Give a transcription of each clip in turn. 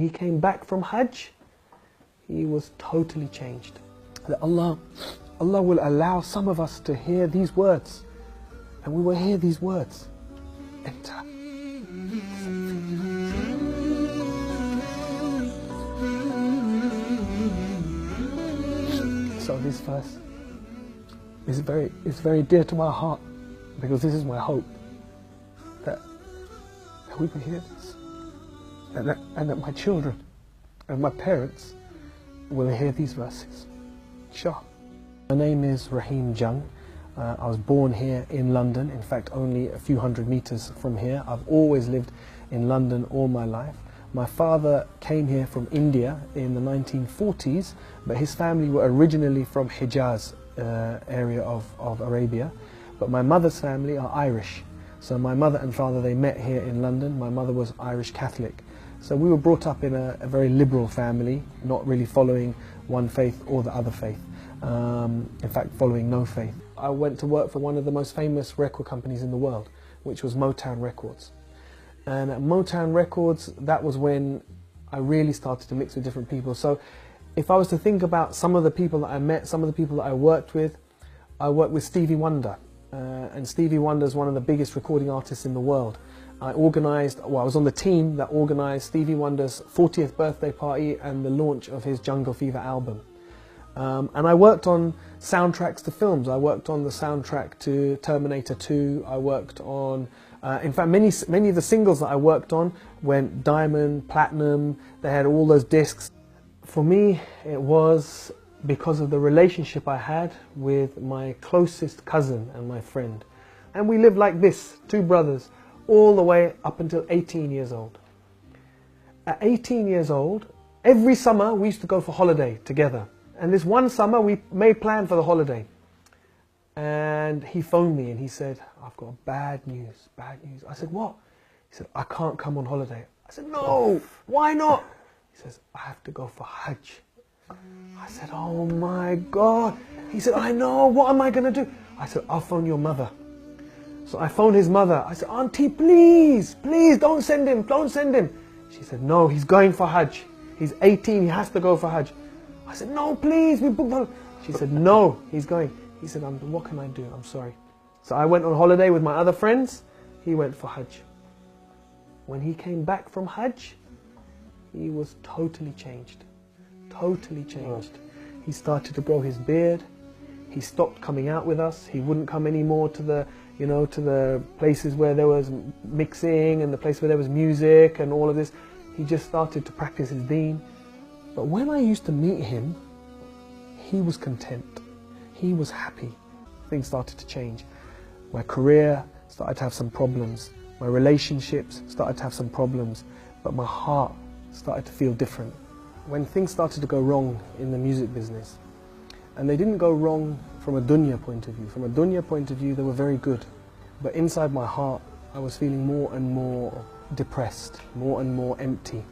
He came back from Hajj, he was totally changed. That Allah will allow some of us to hear these words, and we will hear these words. Enter. So this verse is very dear to my heart, because this is my hope, that we will hear this, and that my children and my parents will hear these verses. Inshallah. My name is Rahim Jung. I was born here in London, in fact only a few hundred meters from here. I've always lived in London all my life. My father came here from India in the 1940s, but his family were originally from Hijaz area of Arabia. But my mother's family are Irish. So my mother and father, they met here in London. My mother was Irish Catholic. So we were brought up in a very liberal family, not really following one faith or the other faith. In fact, following no faith. I went to work for one of the most famous record companies in the world, which was Motown Records. And at Motown Records, that was when I really started to mix with different people. So if I was to think about some of the people that I met, some of the people that I worked with Stevie Wonder. And Stevie Wonder is one of the biggest recording artists in the world. I was on the team that organised Stevie Wonder's 40th birthday party and the launch of his Jungle Fever album. And I worked on soundtracks to films. I worked on the soundtrack to Terminator 2. I worked on, in fact, many of the singles that I worked on went diamond, platinum. They had all those discs. For me, it was because of the relationship I had with my closest cousin and my friend. And we lived like this, two brothers, all the way up until 18 years old. At 18 years old, every summer we used to go for holiday together. And this one summer we made plan for the holiday. And he phoned me and he said, "I've got bad news, bad news." I said, "What?" He said, "I can't come on holiday." I said, "No, why not?" He says, "I have to go for Hajj." I said, "Oh my God." He said, "I know, what am I going to do?" I said, "I'll phone your mother." So I phoned his mother. I said, "Auntie, please, please don't send him, don't send him." She said, "No, he's going for Hajj. He's 18, he has to go for Hajj." I said, "No, please, we booked the..." She said, "No, he's going." He said, "What can I do? I'm sorry." So I went on holiday with my other friends. He went for Hajj. When he came back from Hajj, he was totally changed. Totally changed. He started to grow his beard. He stopped coming out with us. He wouldn't come anymore to the, to the places where there was mixing and the place where there was music and all of this. He just started to practice his deen. But when I used to meet him, he was content. He was happy. Things started to change. My career started to have some problems. My relationships started to have some problems. But my heart started to feel different. When things started to go wrong in the music business, and they didn't go wrong from a dunya point of view. From a dunya point of view, they were very good. But inside my heart, I was feeling more and more depressed, more and more empty.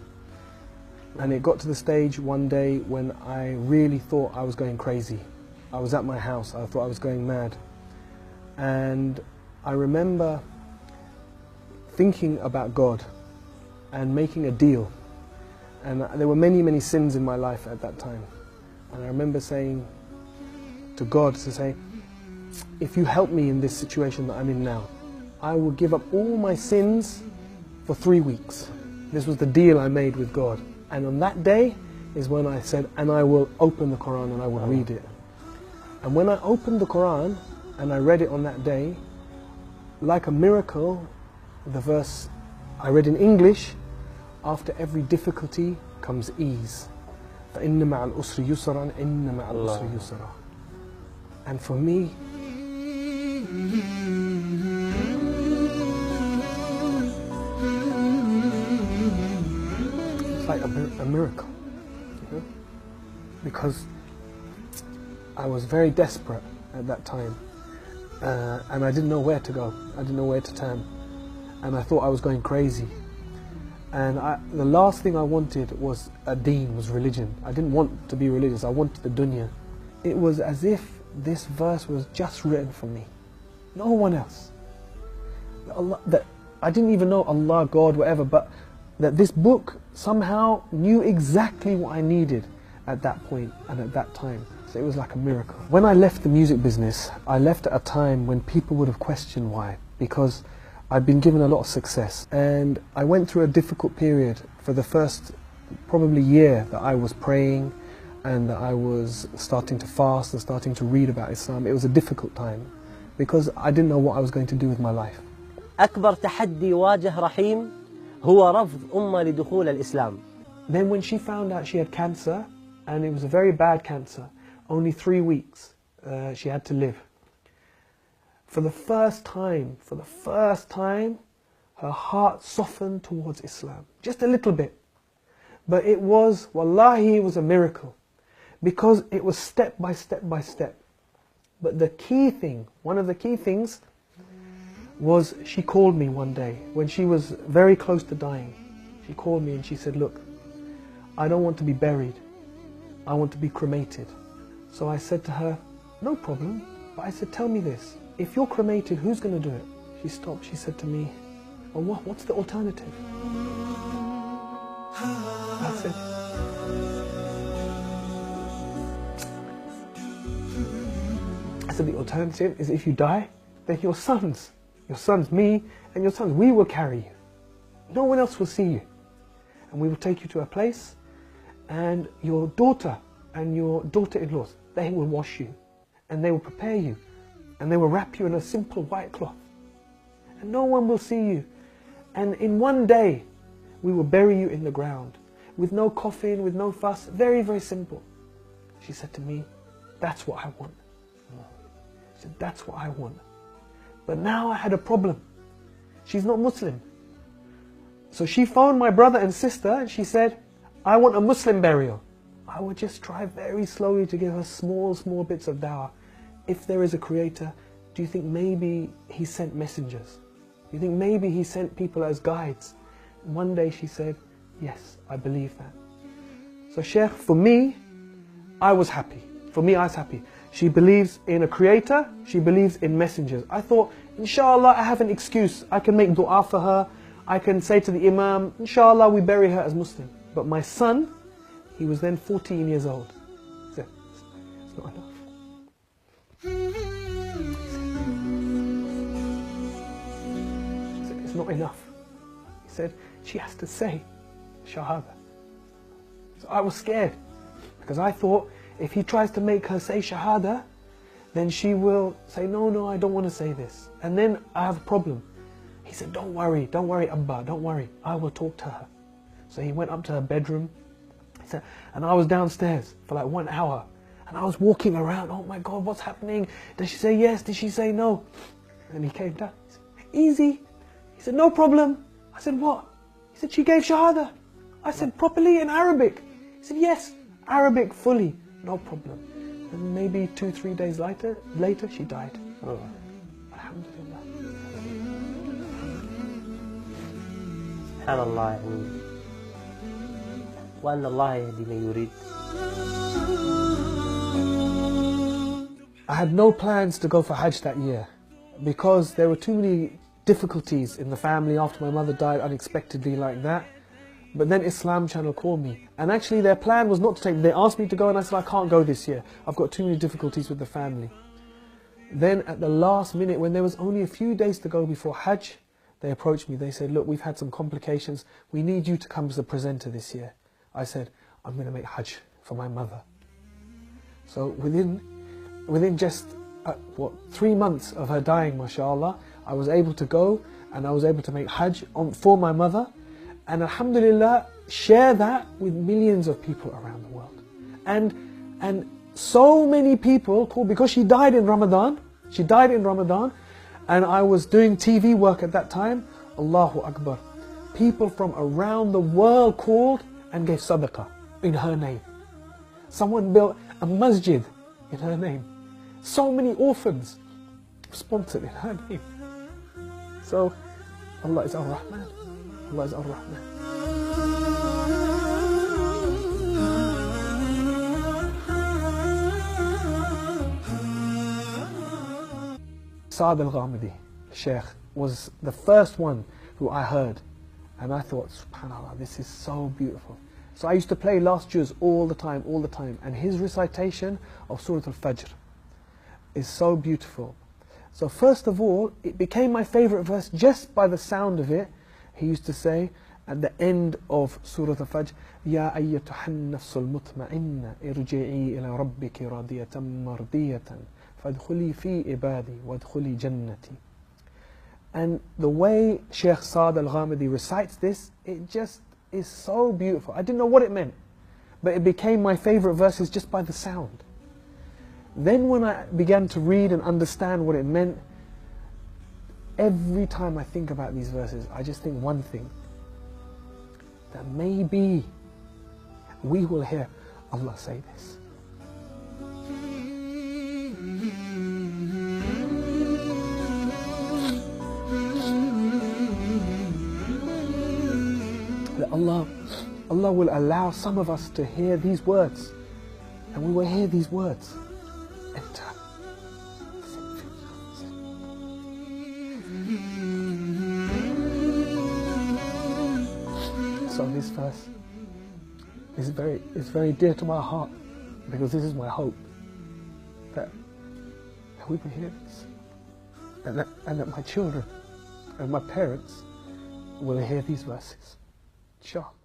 And it got to the stage one day when I really thought I was going crazy. I was at my house, I thought I was going mad. And I remember thinking about God and making a deal. And there were many, many sins in my life at that time. And I remember saying to God, "If you help me in this situation that I'm in now, I will give up all my sins for 3 weeks." This was the deal I made with God. And on that day is when I said, "And I will open the Quran and I will read it." And when I opened the Quran and I read it on that day, like a miracle, the verse I read in English, "After every difficulty comes ease. فَإِنَّ مَعَ الْأُسْرِ يُسْرًا إِنَّ مَعَ الْأُسْرِ يُسْرًا." And for me, it's like a miracle, because I was very desperate at that time, and I didn't know where to go. I didn't know where to turn, and I thought I was going crazy. And the last thing I wanted was a deen, was religion. I didn't want to be religious, I wanted the dunya. It was as if this verse was just written for me, no one else. Allah, that I didn't even know Allah, God, whatever, but that this book somehow knew exactly what I needed at that point and at that time. So it was like a miracle. When I left the music business, I left at a time when people would have questioned why, because I'd been given a lot of success, and I went through a difficult period for the first probably year that I was praying and that I was starting to fast and starting to read about Islam. It was a difficult time because I didn't know what I was going to do with my life. أكبر تحدي واجه رحيم هو رفض أمه لدخول الإسلام. Then when she found out she had cancer, and it was a very bad cancer, only 3 weeks she had to live. For the first time, her heart softened towards Islam. Just a little bit. But it was, wallahi, it was a miracle. Because it was step by step by step. But the key thing, one of the key things, was she called me one day when she was very close to dying. She called me and she said, look, I don't want to be buried. I want to be cremated. So I said to her, no problem. But I said, tell me this. If you're cremated, who's going to do it? She stopped. She said to me, well, what's the alternative? I said, the alternative is if you die, then your sons, me and your sons, we will carry you. No one else will see you. And we will take you to a place, and your daughter and your daughter-in-laws, they will wash you, and they will prepare you, and they will wrap you in a simple white cloth. And no one will see you. And in one day, we will bury you in the ground, with no coffin, with no fuss, very, very simple. She said to me, that's what I want. She said, that's what I want. But now I had a problem. She's not Muslim. So she phoned my brother and sister and she said, I want a Muslim burial. I would just try very slowly to give her small bits of dawah. If there is a creator, do you think maybe he sent messengers? Do you think maybe he sent people as guides? And one day she said, yes, I believe that. So Sheikh, for me, I was happy. For me, I was happy. She believes in a creator, she believes in messengers. I thought, inshallah, I have an excuse. I can make dua for her. I can say to the imam, inshallah, we bury her as Muslim. But my son, he was then 14 years old. He said, it's not enough. He said, it's not enough. He said, she has to say Shahada. So I was scared, because I thought, if he tries to make her say Shahada, then she will say, no, I don't want to say this. And then I have a problem. He said, don't worry, Abba, don't worry. I will talk to her. So he went up to her bedroom. He said, and I was downstairs for like 1 hour. And I was walking around, oh my God, what's happening? Did she say yes? Did she say no? And he came down. He said, easy. He said, no problem. I said, what? He said, she gave Shahada. I said, properly in Arabic? He said, yes, Arabic fully. No problem. And maybe 2-3 days later, she died. Oh. Alhamdulillah. SubhanAllah. وأن الله يهدي من يريد. I had no plans to go for Hajj that year because there were too many difficulties in the family after my mother died unexpectedly like that. But then Islam Channel called me, and actually their plan was not to take me. They asked me to go and I said, I can't go this year. I've got too many difficulties with the family. Then at the last minute, when there was only a few days to go before Hajj, they approached me. They said, look, we've had some complications. We need you to come as a presenter this year. I said, I'm going to make Hajj for my mother. So within just 3 months of her dying, mashallah, I was able to go and I was able to make Hajj for my mother. And alhamdulillah, share that with millions of people around the world. And so many people called, because she died in Ramadan, and I was doing TV work at that time, Allahu Akbar. People from around the world called and gave sadaqah in her name. Someone built a masjid in her name. So many orphans sponsored in her name. So, Allah is Ar-Rahman. Allah is Ar-Rahman. Saad al-Ghamidi, Sheikh, was the first one who I heard. And I thought, SubhanAllah, this is so beautiful. So I used to play last juz all the time. And his recitation of Surah Al-Fajr is so beautiful. So first of all, it became my favorite verse just by the sound of it. He used to say at the end of Surah Al-Fajr, Ya ayyatuhan nafsul mutma'inna irji'i ila rabbiki radiyatan mardiyatan fadkhuli fi ibadi wadkhuli jannati. And the way Shaykh Saad Al-Ghamidi recites this, it just is so beautiful. I didn't know what it meant, but it became my favorite verses just by the sound. Then when I began to read and understand what it meant, every time I think about these verses, I just think one thing, that maybe we will hear Allah say this. That Allah will allow some of us to hear these words, and we will hear these words enter. So this verse is very dear to my heart, because this is my hope, that we will hear this, and that my children and my parents will hear these verses. Inshallah.